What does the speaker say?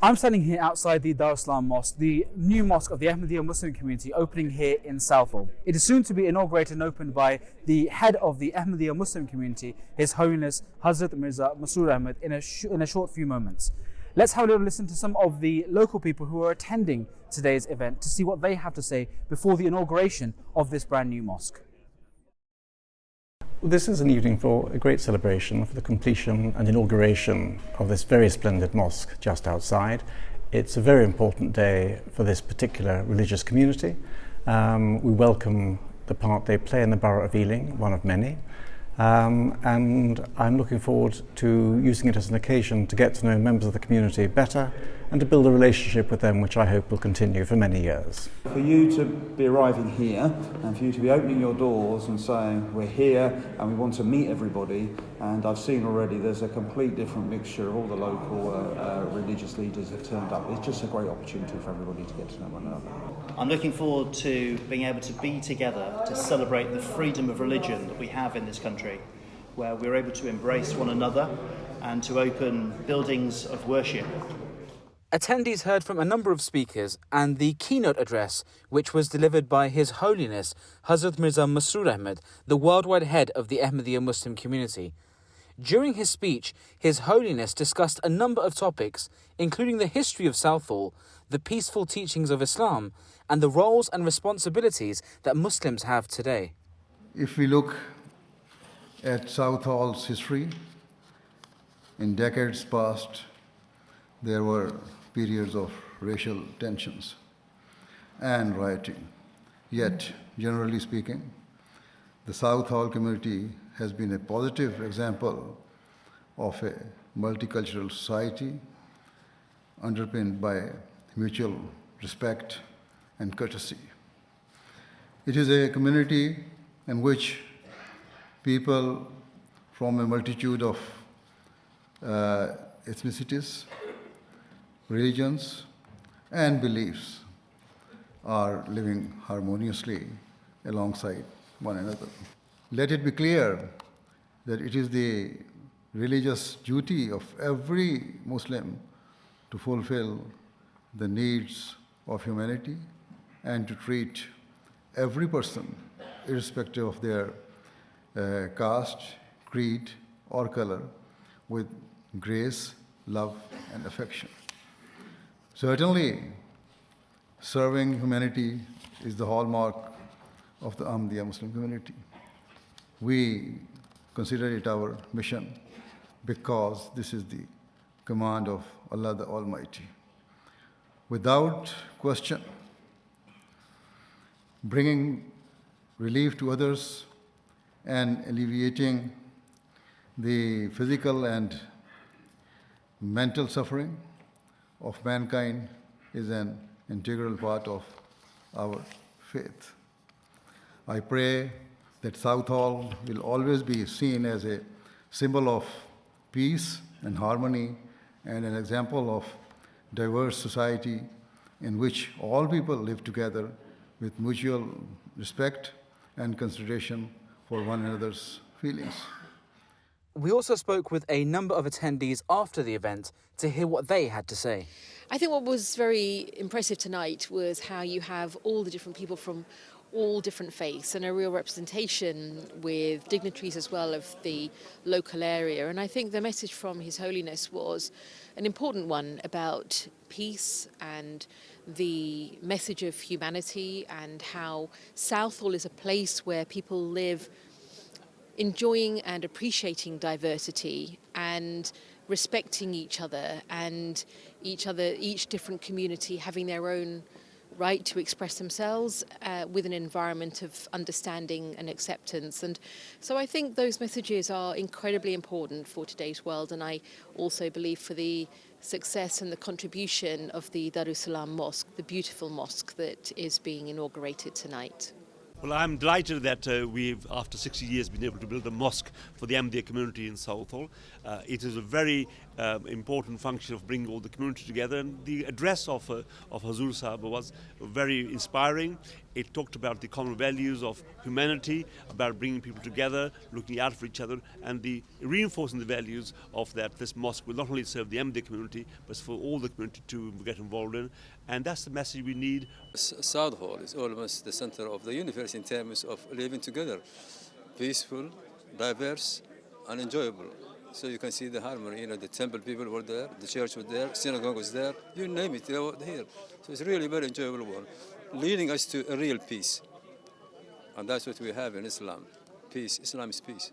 I'm standing here outside the Darus Salam Mosque, the new mosque of the Ahmadiyya Muslim Community, opening here in Southall. It is soon to be inaugurated and opened by the head of the Ahmadiyya Muslim Community, His Holiness Hazrat Mirza Masroor Ahmad, in a short few moments. Let's have a little listen to some of the local people who are attending today's event to see what they have to say before the inauguration of this brand new mosque. This is an evening for a great celebration for the completion and inauguration of this very splendid mosque just outside. It's a very important day for this particular religious community. We welcome the part they play in the borough of Ealing, one of many, and I'm looking forward to using it as an occasion to get to know members of the community better and to build a relationship with them which I hope will continue for many years. For you to be arriving here and for you to be opening your doors and saying we're here and we want to meet everybody, and I've seen already there's a complete different mixture of all the local religious leaders have turned up. It's just a great opportunity for everybody to get to know one another. I'm looking forward to being able to be together to celebrate the freedom of religion that we have in this country, where we're able to embrace one another and to open buildings of worship. Attendees heard from a number of speakers and the keynote address, which was delivered by His Holiness Hazrat Mirza Masroor Ahmad, the worldwide head of the Ahmadiyya Muslim Community. During his speech, His Holiness discussed a number of topics, including the history of Southall, the peaceful teachings of Islam, and the roles and responsibilities that Muslims have today. If we look at Southall's history, in decades past, there were periods of racial tensions and rioting. Yet, generally speaking, the Southall community has been a positive example of a multicultural society underpinned by mutual respect and courtesy. It is a community in which people from a multitude of ethnicities, religions, and beliefs are living harmoniously alongside one another. Let it be clear that it is the religious duty of every Muslim to fulfill the needs of humanity and to treat every person, irrespective of their caste, creed, or color, with grace, love, and affection. Certainly, serving humanity is the hallmark of the Ahmadiyya Muslim community. We consider it our mission because this is the command of Allah the Almighty. Without question, bringing relief to others and alleviating the physical and mental suffering of mankind is an integral part of our faith. I pray that Southall will always be seen as a symbol of peace and harmony and an example of diverse society in which all people live together with mutual respect and consideration for one another's feelings. We also spoke with a number of attendees after the event to hear what they had to say. I think what was very impressive tonight was how you have all the different people from all different faiths and a real representation with dignitaries as well of the local area. And I think the message from His Holiness was an important one about peace and the message of humanity and how Southall is a place where people live enjoying and appreciating diversity and respecting each other and each different community having their own right to express themselves with an environment of understanding and acceptance. And so I think those messages are incredibly important for today's world, and I also believe for the success and the contribution of the Darus Salam Mosque, the beautiful mosque that is being inaugurated tonight. Well, I'm delighted that we've, after 60 years, been able to build a mosque for the Ahmadiyya community in Southall. It is a very important function of bringing all the community together. And the address of Hazur Sahib was very inspiring. It talked about the common values of humanity, about bringing people together, looking out for each other, and the reinforcing the values of that this mosque will not only serve the Ahmadiyya community, but for all the community to get involved in. And that's the message we need. Southall is almost the center of the universe in terms of living together, peaceful, diverse, and enjoyable. So you can see the harmony, the temple people were there, the church was there, synagogue was there, you name it, they were here. So it's really very enjoyable one, leading us to a real peace. And that's what we have in Islam, peace. Islam is peace.